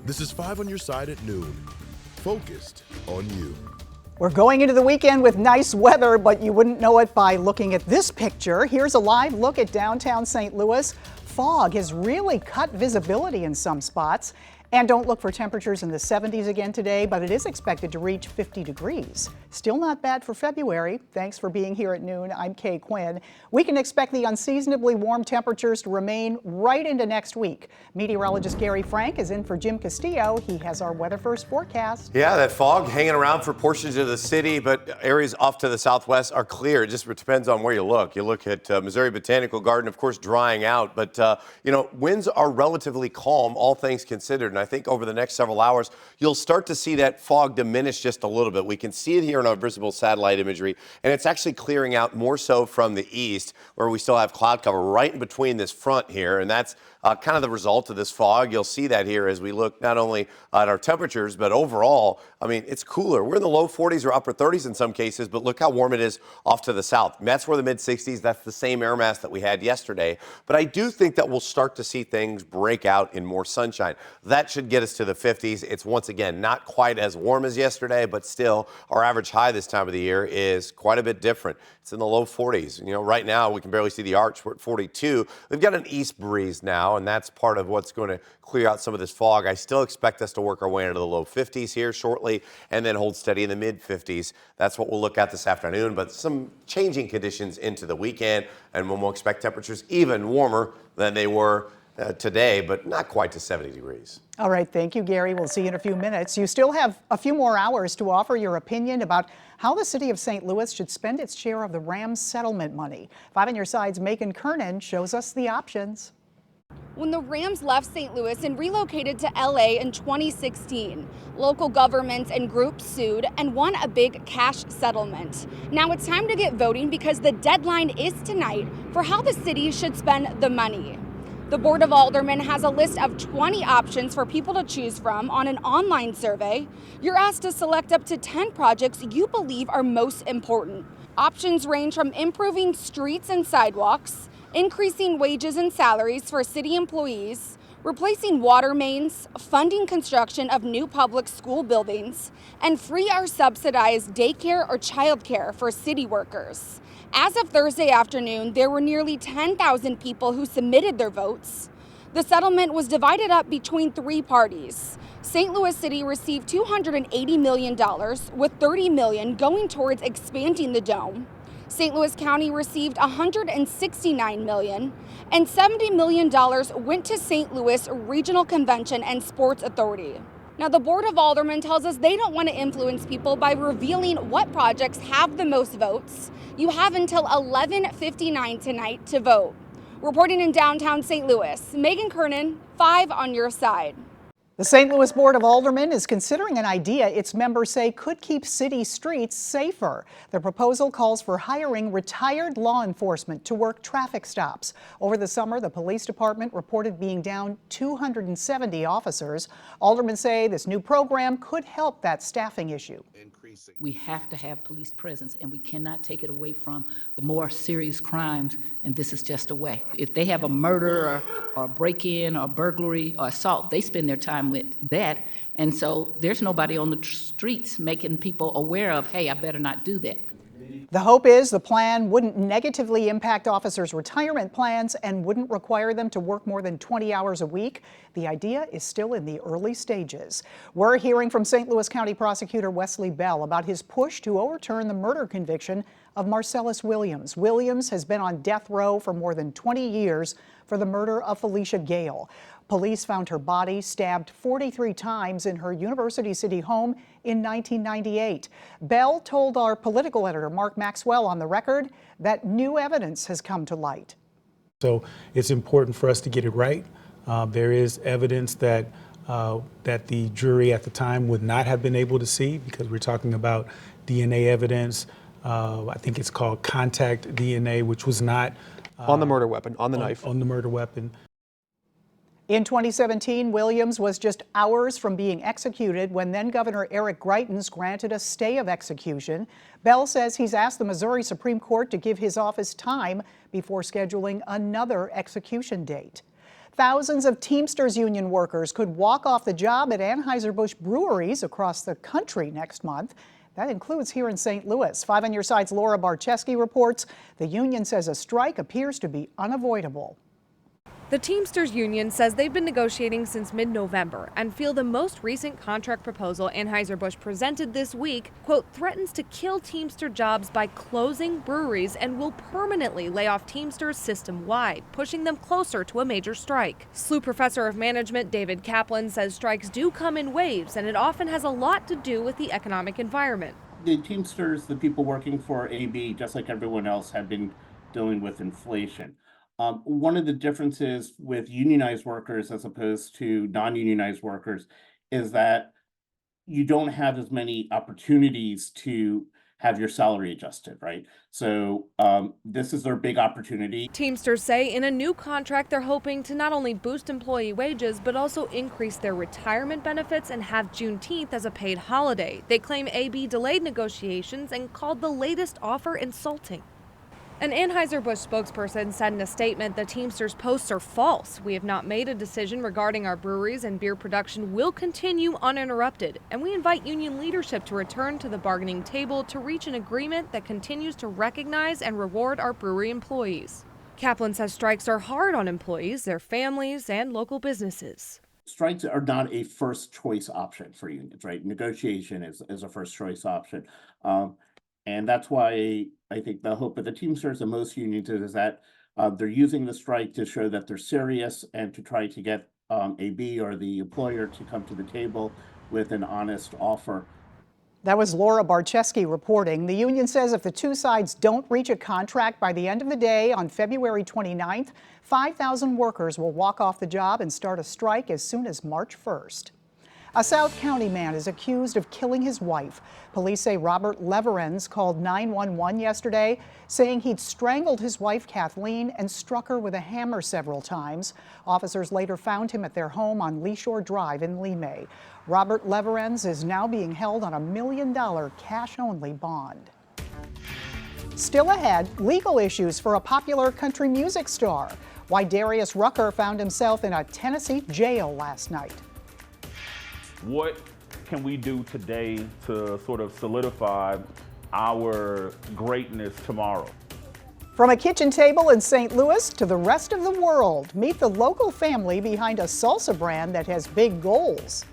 This is 5 on your side at noon. Focused on you. We're going into the weekend with nice weather, but you wouldn't know it by looking at this picture. Here's a live look at downtown St. Louis. Fog has really cut visibility in some spots. And don't look for temperatures in the 70s again today, but it is expected to reach 50 degrees. Still not bad for February. Thanks for being here at noon. I'm Kay Quinn. We can expect the unseasonably warm temperatures to remain right into next week. Meteorologist Gary Frank is in for Jim Castillo. He has our weather first forecast. Yeah, that fog hanging around for portions of the city, but areas off to the southwest are clear. It just depends on where you look. You look at Missouri Botanical Garden, of course, drying out, but winds are relatively calm, all things considered. And I think over the next several hours, you'll start to see that fog diminish just a little bit. We can see it here in our visible satellite imagery, and it's actually clearing out more so from the east, where we still have cloud cover right in between this front here, and that's kind of the result of this fog. You'll see that here as we look not only at our temperatures, but overall, I mean, it's cooler. We're in the low 40s or upper 30s in some cases, but look how warm it is off to the south. That's where the mid 60s, that's the same air mass that we had yesterday. But I do think that we'll start to see things break out in more sunshine. That should get us to the 50s. It's once again not quite as warm as yesterday, but still our average high this time of the year is quite a bit different. It's in the low 40s. You know, right now we can barely see the arch. We're at 42. We've got an east breeze now, and that's part of what's going to clear out some of this fog. I still expect us to work our way into the low 50s here shortly and then hold steady in the mid 50s. That's what we'll look at this afternoon, but some changing conditions into the weekend, and when we'll expect temperatures even warmer than they were today, but not quite to 70 degrees. All right, thank you, Gary. We'll see you in a few minutes. You still have a few more hours to offer your opinion about how the city of St. Louis should spend its share of the Rams settlement money. 5 on your side's Megan Kernan shows us the options. When the Rams left St. Louis and relocated to LA in 2016, local governments and groups sued and won a big cash settlement. Now it's time to get voting because the deadline is tonight for how the city should spend the money. The Board of Aldermen has a list of 20 options for people to choose from on an online survey. You're asked to select up to 10 projects you believe are most important. Options range from improving streets and sidewalks, increasing wages and salaries for city employees, replacing water mains, funding construction of new public school buildings, and free or subsidized daycare or childcare for city workers. As of Thursday afternoon, there were nearly 10,000 people who submitted their votes. The settlement was divided up between 3 parties. St. Louis City received $280 million, with $30 million going towards expanding the dome. St. Louis County received $169 million, and $70 million went to St. Louis Regional Convention and Sports Authority. Now, the Board of Aldermen tells us they don't want to influence people by revealing what projects have the most votes. You have until 11:59 tonight to vote. Reporting in downtown St. Louis, Megan Kernan, 5 on your side. The St. Louis Board of Aldermen is considering an idea its members say could keep city streets safer. The proposal calls for hiring retired law enforcement to work traffic stops. Over the summer, the police department reported being down 270 officers. Aldermen say this new program could help that staffing issue. We have to have police presence, and we cannot take it away from the more serious crimes, and this is just a way. If they have a murder or break-in or burglary or assault, they spend their time with that, and so there's nobody on the streets making people aware of, hey, I better not do that. The hope is the plan wouldn't negatively impact officers' retirement plans and wouldn't require them to work more than 20 hours a week. The idea is still in the early stages. We're hearing from St. Louis County Prosecutor Wesley Bell about his push to overturn the murder conviction of Marcellus Williams. Williams has been on death row for more than 20 years for the murder of Felicia Gale. Police found her body stabbed 43 times in her University City home in 1998. Bell told our political editor, Mark Maxwell, on the record that new evidence has come to light. So it's important for us to get it right. There is evidence that the jury at the time would not have been able to see because we're talking about DNA evidence. I think it's called contact DNA, which was not on the murder weapon, on the knife. On the murder weapon. In 2017, Williams was just hours from being executed when then-Governor Eric Greitens granted a stay of execution. Bell says he's asked the Missouri Supreme Court to give his office time before scheduling another execution date. Thousands of Teamsters union workers could walk off the job at Anheuser Busch breweries across the country next month. That includes here in St. Louis. 5 on Your Side's Laura Barczewski reports the union says a strike appears to be unavoidable. The Teamsters union says they've been negotiating since mid-November and feel the most recent contract proposal Anheuser Busch presented this week, quote, threatens to kill Teamster jobs by closing breweries and will permanently lay off Teamsters system-wide, pushing them closer to a major strike. SLU professor of management David Kaplan says strikes do come in waves and it often has a lot to do with the economic environment. The Teamsters, the people working for AB, just like everyone else, have been dealing with inflation. One of the differences with unionized workers as opposed to non-unionized workers is that you don't have as many opportunities to have your salary adjusted, right? So this is their big opportunity. Teamsters say in a new contract, they're hoping to not only boost employee wages, but also increase their retirement benefits and have Juneteenth as a paid holiday. They claim AB delayed negotiations and called the latest offer insulting. An Anheuser Busch spokesperson said in a statement the Teamsters posts are false. We have not made a decision regarding our breweries and beer production will continue uninterrupted. And we invite union leadership to return to the bargaining table to reach an agreement that continues to recognize and reward our brewery employees. Kaplan says strikes are hard on employees, their families, and local businesses. Strikes are not a first choice option for unions, right? Negotiation is a first choice option. And that's why I think the hope of the Teamsters and most unions is that they're using the strike to show that they're serious and to try to get AB or the employer to come to the table with an honest offer. That was Laura Barczewski reporting. The union says if the two sides don't reach a contract by the end of the day on February 29th, 5,000 workers will walk off the job and start a strike as soon as March 1st. A South County man is accused of killing his wife. Police say Robert Leverens called 911 yesterday, saying he'd strangled his wife Kathleen and struck her with a hammer several times. Officers later found him at their home on Lee Shore Drive in Lee May. Robert Leverens is now being held on $1 million cash-only bond. Still ahead, legal issues for a popular country music star. Why Darius Rucker found himself in a Tennessee jail last night. What can we do today to sort of solidify our greatness tomorrow? From a kitchen table in St. Louis to the rest of the world, meet the local family behind a salsa brand that has big goals.